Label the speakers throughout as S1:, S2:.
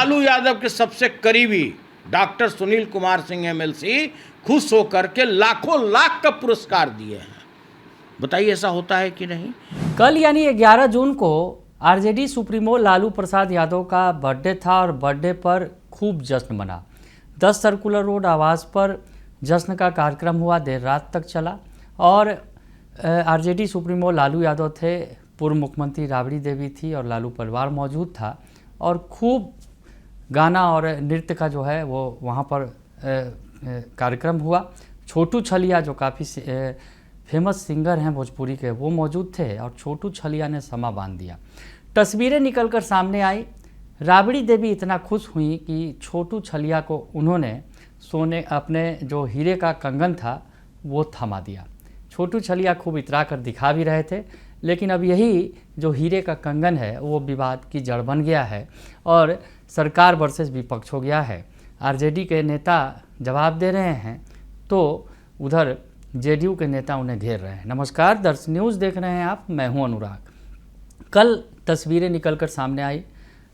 S1: लालू यादव के सबसे करीबी डॉक्टर सुनील कुमार सिंह एमएलसी खुश होकर के लाखों लाख का पुरस्कार दिए हैं। बताइए ऐसा होता है कि नहीं।
S2: कल यानी 11 जून को आरजेडी सुप्रीमो लालू प्रसाद यादव का बर्थडे था और बर्थडे पर खूब जश्न मना। 10 सर्कुलर रोड आवास पर जश्न का कार्यक्रम हुआ, देर रात तक चला और आरजेडी सुप्रीमो लालू यादव थे, पूर्व मुख्यमंत्री राबड़ी देवी थी और लालू परिवार मौजूद था और खूब गाना और नृत्य का जो है वो वहाँ पर कार्यक्रम हुआ। छोटू छलिया जो काफ़ी फेमस सिंगर हैं भोजपुरी के, वो मौजूद थे और छोटू छलिया ने समा बांध दिया। तस्वीरें निकलकर सामने आई। राबड़ी देवी इतना खुश हुई कि छोटू छलिया को उन्होंने सोने अपने जो हीरे का कंगन था वो थमा दिया। छोटू छलिया खूब इतरा कर दिखा भी रहे थे, लेकिन अब यही जो हीरे का कंगन है वो विवाद की जड़ बन गया है और सरकार वर्सेस विपक्ष हो गया है। आरजेडी के नेता जवाब दे रहे हैं तो उधर जेडीयू के नेता उन्हें घेर रहे हैं। नमस्कार, दर्श न्यूज़ देख रहे हैं आप, मैं हूं अनुराग। कल तस्वीरें निकलकर सामने आई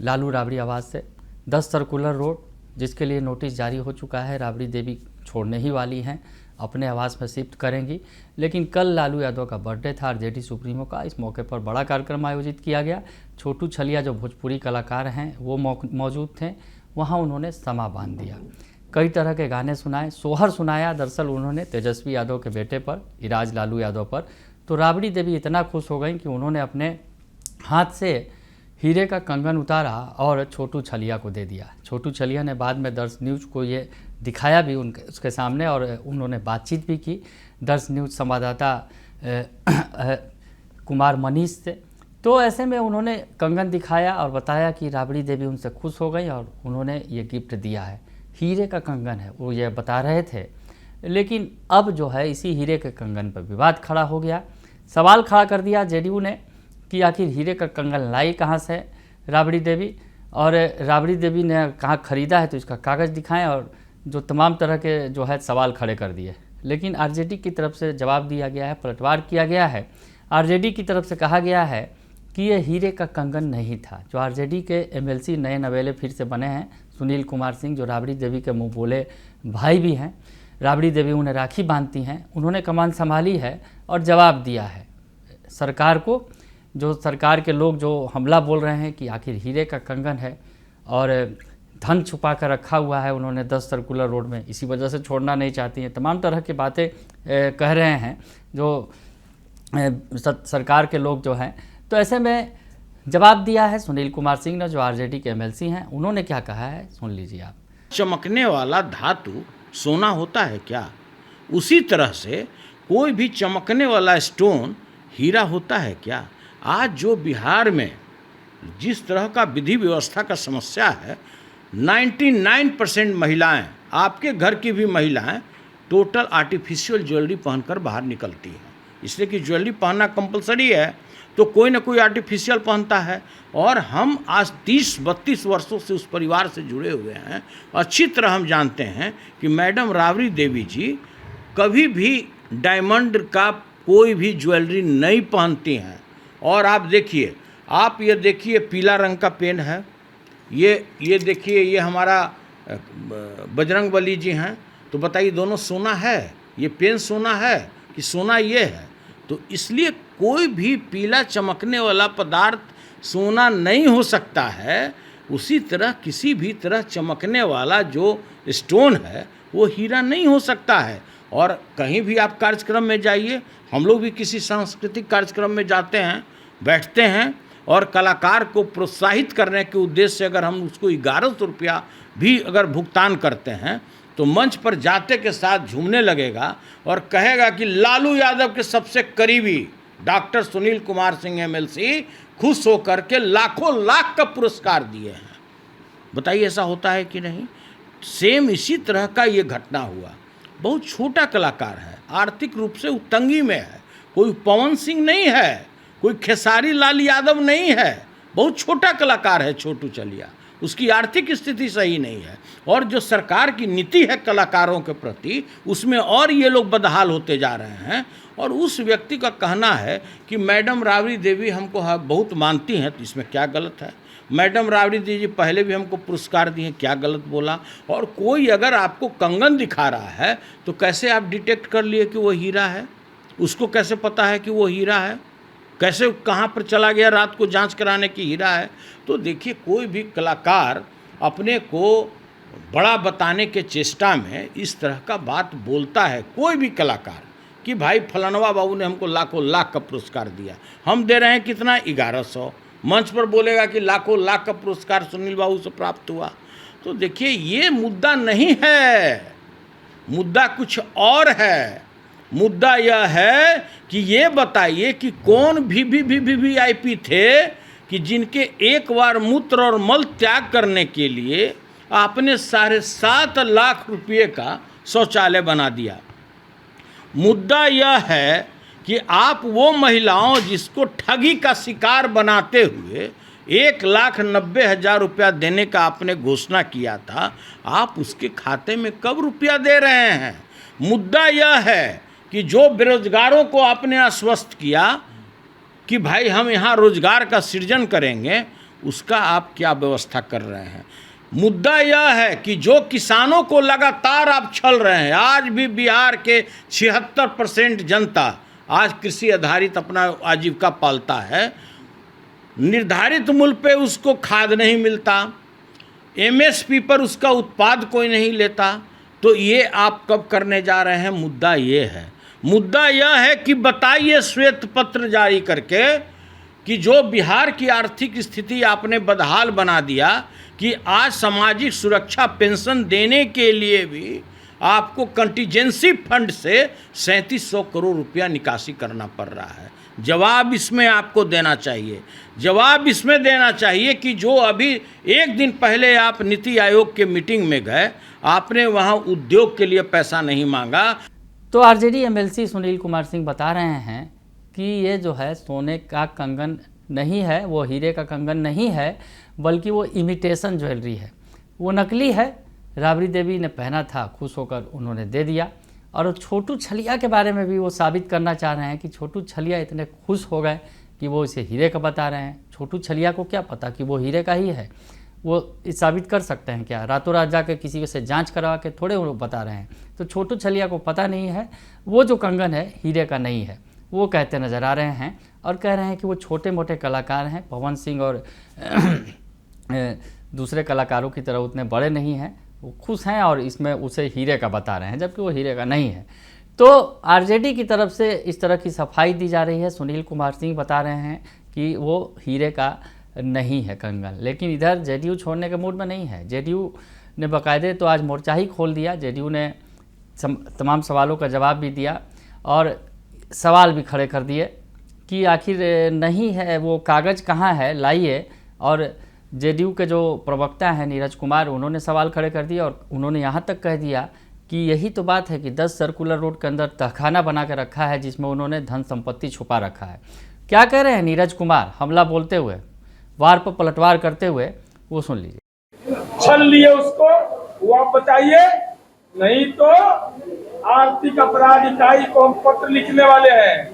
S2: लालू राबड़ी आवास से। 10 सर्कुलर रोड जिसके लिए नोटिस जारी हो चुका है, राबड़ी देवी छोड़ने ही वाली हैं, अपने आवास में शिफ्ट करेंगी। लेकिन कल लालू यादव का बर्थडे था आरजेडी सुप्रीमो का, इस मौके पर बड़ा कार्यक्रम आयोजित किया गया। छोटू छलिया जो भोजपुरी कलाकार हैं वो मौजूद थे, वहाँ उन्होंने समा बांध दिया, कई तरह के गाने सुनाए, सोहर सुनाया दरअसल उन्होंने तेजस्वी यादव के बेटे पर, इराज लालू यादव पर। तो राबड़ी देवी इतना खुश हो गई कि उन्होंने अपने हाथ से हीरे का कंगन उतारा और छोटू छलिया को दे दिया। छोटू छलिया ने बाद में दर्श न्यूज़ को ये दिखाया भी उसके सामने और उन्होंने बातचीत भी की दर्श न्यूज़ संवाददाता कुमार मनीष से। तो ऐसे में उन्होंने कंगन दिखाया और बताया कि राबड़ी देवी उनसे खुश हो गई और उन्होंने ये गिफ्ट दिया है, हीरे का कंगन है, वो ये बता रहे थे। लेकिन अब जो है इसी हीरे के कंगन पर विवाद खड़ा हो गया। सवाल खड़ा कर दिया जेडीयू ने कि आखिर हीरे का कंगन लाई कहाँ से राबड़ी देवी, और राबड़ी देवी ने कहाँ खरीदा है तो इसका कागज़ दिखाएं, और जो तमाम तरह के जो है सवाल खड़े कर दिए। लेकिन आरजेडी की तरफ से जवाब दिया गया है, पलटवार किया गया है। आरजेडी की तरफ से कहा गया है कि ये हीरे का कंगन नहीं था। जो आरजेडी के एमएलसी नए नवेले फिर से बने हैं, सुनील कुमार सिंह, जो राबड़ी देवी के मुँह बोले भाई भी हैं, राबड़ी देवी उन्हें राखी बांधती हैं, उन्होंने कमान संभाली है और जवाब दिया है सरकार को। जो सरकार के लोग जो हमला बोल रहे हैं कि आखिर हीरे का कंगन है और धन छुपा कर रखा हुआ है उन्होंने 10 सर्कुलर रोड में, इसी वजह से छोड़ना नहीं चाहती हैं, तमाम तरह की बातें कह रहे हैं जो सरकार के लोग जो हैं। तो ऐसे में जवाब दिया है सुनील कुमार सिंह ने, जो आरजेडी के एमएलसी हैं। उन्होंने क्या कहा है सुन लीजिए आप।
S1: चमकने वाला धातु सोना होता है क्या? उसी तरह से कोई भी चमकने वाला स्टोन हीरा होता है क्या? आज जो बिहार में जिस तरह का विधि व्यवस्था का समस्या है, 99% महिलाएं, आपके घर की भी महिलाएं टोटल आर्टिफिशियल ज्वेलरी पहनकर बाहर निकलती हैं। इसलिए कि ज्वेलरी पहनना कंपलसरी है तो कोई ना कोई आर्टिफिशियल पहनता है। और हम आज 30-32 वर्षों से उस परिवार से जुड़े हुए हैं, अच्छी तरह हम जानते हैं कि मैडम राबड़ी देवी जी कभी भी डायमंड का कोई भी ज्वेलरी नहीं पहनती हैं। और आप देखिए, आप ये देखिए पीला रंग का पेन है, ये देखिए ये हमारा बजरंगबली जी हैं। तो बताइए दोनों सोना है? ये पेन सोना है कि सोना ये है? तो इसलिए कोई भी पीला चमकने वाला पदार्थ सोना नहीं हो सकता है। उसी तरह किसी भी तरह चमकने वाला जो स्टोन है वो हीरा नहीं हो सकता है। और कहीं भी आप कार्यक्रम में जाइए, हम लोग भी किसी सांस्कृतिक कार्यक्रम में जाते हैं, बैठते हैं और कलाकार को प्रोत्साहित करने के उद्देश्य से अगर हम उसको 1100 रुपया भी अगर भुगतान करते हैं तो मंच पर जाते के साथ झूमने लगेगा और कहेगा कि लालू यादव के सबसे करीबी डॉक्टर सुनील कुमार सिंह एमएलसी खुश होकर के लाखों लाख का पुरस्कार दिए हैं। बताइए ऐसा होता है कि नहीं। सेम इसी तरह का ये घटना हुआ। बहुत छोटा कलाकार है, आर्थिक रूप से वो तंगी में है, कोई पवन सिंह नहीं है, कोई खेसारी लाल यादव नहीं है, बहुत छोटा कलाकार है छोटू छलिया, उसकी आर्थिक स्थिति सही नहीं है। और जो सरकार की नीति है कलाकारों के प्रति, उसमें और ये लोग बदहाल होते जा रहे हैं। और उस व्यक्ति का कहना है कि मैडम राबड़ी देवी हमको बहुत मानती हैं, तो इसमें क्या गलत है? मैडम राबड़ी देवी जी पहले भी हमको पुरस्कार दिए, क्या गलत बोला? और कोई अगर आपको कंगन दिखा रहा है तो कैसे आप डिटेक्ट कर लिए कि वो हीरा है? उसको कैसे पता है कि वो हीरा है? कैसे कहाँ पर चला गया रात को जांच कराने की हीरा है? तो देखिए, कोई भी कलाकार अपने को बड़ा बताने के चेष्टा में इस तरह का बात बोलता है, कोई भी कलाकार, कि भाई फलानवा बाबू ने हमको लाखों लाख का पुरस्कार दिया, हम दे रहे हैं कितना, 1100। मंच पर बोलेगा कि लाखों लाख का पुरस्कार सुनील बाबू से प्राप्त हुआ। तो देखिए, ये मुद्दा नहीं है, मुद्दा कुछ और है। मुद्दा यह है कि ये बताइए कि कौन वीवीआईपी थे कि जिनके एक बार मूत्र और मल त्याग करने के लिए आपने 7.5 लाख रुपये का शौचालय बना दिया। मुद्दा यह है कि आप वो महिलाओं जिसको ठगी का शिकार बनाते हुए 1,90,000 रुपया देने का आपने घोषणा किया था, आप उसके खाते में कब रुपया दे रहे हैं? मुद्दा यह है कि जो बेरोजगारों को आपने आश्वस्त किया कि भाई हम यहाँ रोजगार का सृजन करेंगे, उसका आप क्या व्यवस्था कर रहे हैं? मुद्दा यह है कि जो किसानों को लगातार आप छल रहे हैं, आज भी बिहार के 76% जनता आज कृषि आधारित अपना आजीविका पालता है, निर्धारित मूल्य पे उसको खाद नहीं मिलता, एमएसपी पर उसका उत्पाद कोई नहीं लेता, तो ये आप कब करने जा रहे हैं? मुद्दा ये है। मुद्दा यह है कि बताइए श्वेत पत्र जारी करके कि जो बिहार की आर्थिक स्थिति आपने बदहाल बना दिया कि आज सामाजिक सुरक्षा पेंशन देने के लिए भी आपको कंटीजेंसी फंड से 3700 करोड़ रुपया निकासी करना पड़ रहा है। जवाब इसमें आपको देना चाहिए। जवाब इसमें देना चाहिए कि जो अभी एक दिन पहले आप नीति आयोग के मीटिंग में गए, आपने वहाँ उद्योग के लिए पैसा नहीं मांगा।
S2: तो आरजेडी एमएलसी सुनील कुमार सिंह बता रहे हैं कि ये जो है सोने का कंगन नहीं है, वो हीरे का कंगन नहीं है, बल्कि वो इमिटेशन ज्वेलरी है, वो नकली है। राबड़ी देवी ने पहना था, खुश होकर उन्होंने दे दिया। और छोटू छलिया के बारे में भी वो साबित करना चाह रहे हैं कि छोटू छलिया इतने खुश हो गए कि वो इसे हीरे का बता रहे हैं। छोटू छलिया को क्या पता कि वो हीरे का ही है? वो साबित कर सकते हैं क्या? रातों रात जाकर किसी से जांच करवा के थोड़े वो बता रहे हैं। तो छोटू छलिया को पता नहीं है वो जो कंगन है हीरे का नहीं है, वो कहते नज़र आ रहे हैं। और कह रहे हैं कि वो छोटे मोटे कलाकार हैं, पवन सिंह और दूसरे कलाकारों की तरह उतने बड़े नहीं हैं, वो खुश हैं और इसमें उसे हीरे का बता रहे हैं, जबकि वो हीरे का नहीं है। तो आरजेडी की तरफ से इस तरह की सफाई दी जा रही है। सुनील कुमार सिंह बता रहे हैं कि वो हीरे का नहीं है कंगन, लेकिन इधर जेडीयू छोड़ने के मूड में नहीं है। जेडीयू ने बाकायदे तो आज मोर्चा ही खोल दिया। जेडीयू ने तमाम सवालों का जवाब भी दिया और सवाल भी खड़े कर दिए कि आखिर नहीं है वो कागज़ कहाँ है, लाइए। और जेडीयू के जो प्रवक्ता हैं नीरज कुमार, उन्होंने सवाल खड़े कर दिए और उन्होंने यहाँ तक कह दिया कि यही तो बात है कि 10 सर्कुलर रोड के अंदर तहखाना बना कर रखा है जिसमें उन्होंने धन संपत्ति छुपा रखा है। क्या कह रहे हैं नीरज कुमार हमला बोलते हुए, वार पर पलटवार करते हुए, वो सुन लीजिए।
S3: छल लिए उसको, वो आप बताइए, नहीं तो आर्थिक अपराध इकाई को हम पत्र लिखने वाले हैं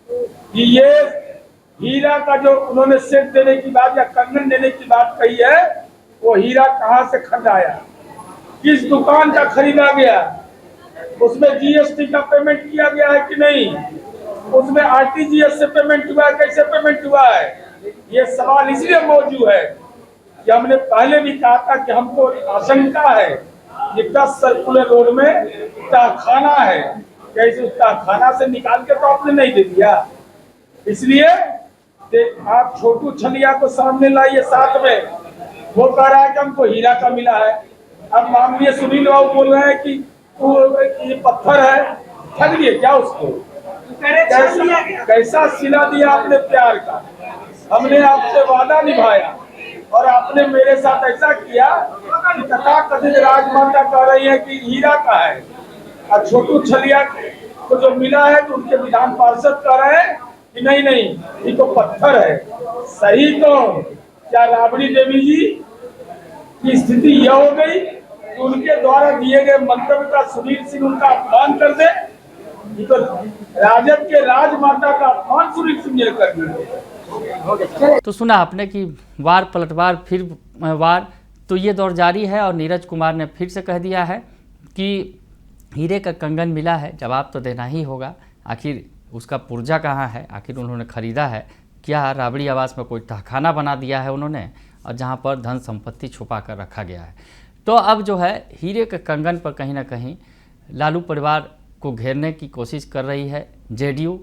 S3: कि ये हीरा का जो उन्होंने सेट देने की बात या कंगन देने की बात कही है, वो हीरा कहाँ से खरीदाया, किस दुकान का खरीदा गया, उसमें जीएसटी का पेमेंट किया गया है कि नहीं, उसमें आरटीजीएस से पेमेंट हुआ है, कैसे पेमेंट हुआ है। ये सवाल इसलिए मौजूद है कि हमने पहले भी कहा था कि हमको आशंका है कि 10 सर्कुलर रोड में तहखाना है, कैसे उस तहखाना से निकाल के तो आपने नहीं दे दिया। इसलिए आप छोटू छलिया को सामने लाइए साथ में, वो कह रहा है कि हमको हीरा का मिला है। अब माननीय सुनील बाबू बोल रहे हैं कि ये पत्थर है, ठग लिए क्या उसको? कैसा सिला दिया आपने प्यार का। हमने आपसे वादा निभाया और आपने मेरे साथ ऐसा किया कि तथाकथित राजमाता कह रही है कि हीरा का है, और छोटू छलिया को जो मिला है तो उनके विधान पार्षद कह रहे हैं कि नहीं नहीं ये तो पत्थर है। सही तो क्या राबड़ी देवी जी की स्थिति यह हो गई कि उनके द्वारा दिए गए मंतव्य का सुनील सिंह उनका अपमान कर दे? ये तो राजद के राजमाता का अपमान सुनील सिंह ने कर दिया।
S2: तो सुना आपने कि वार पलटवार फिर वार, तो ये दौर जारी है और नीरज कुमार ने फिर से कह दिया है कि हीरे का कंगन मिला है, जवाब तो देना ही होगा। आखिर उसका पुर्जा कहाँ है, आखिर उन्होंने ख़रीदा है क्या? राबड़ी आवास में कोई तहखाना बना दिया है उन्होंने, और जहाँ पर धन संपत्ति छुपा कर रखा गया है। तो अब जो है हीरे के कंगन पर कहीं ना कहीं लालू परिवार को घेरने की कोशिश कर रही है जेडीयू।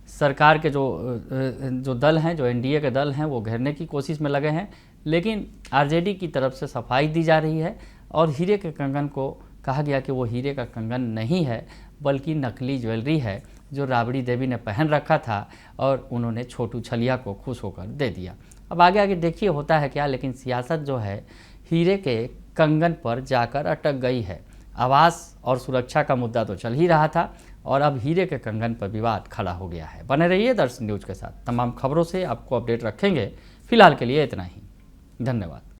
S2: सरकार के जो दल हैं, जो एनडीए के दल हैं, वो घेरने की कोशिश में लगे हैं, लेकिन आरजेडी की तरफ से सफाई दी जा रही है और हीरे के कंगन को कहा गया कि वो हीरे का कंगन नहीं है बल्कि नकली ज्वेलरी है जो राबड़ी देवी ने पहन रखा था और उन्होंने छोटू छलिया को खुश होकर दे दिया। अब आगे आगे देखिए होता है क्या, लेकिन सियासत जो है हीरे के कंगन पर जाकर अटक गई है। आवास और सुरक्षा का मुद्दा तो चल ही रहा था और अब हीरे के कंगन पर विवाद खड़ा हो गया है। बने रहिए दर्शन न्यूज़ के साथ, तमाम खबरों से आपको अपडेट रखेंगे। फिलहाल के लिए इतना ही, धन्यवाद।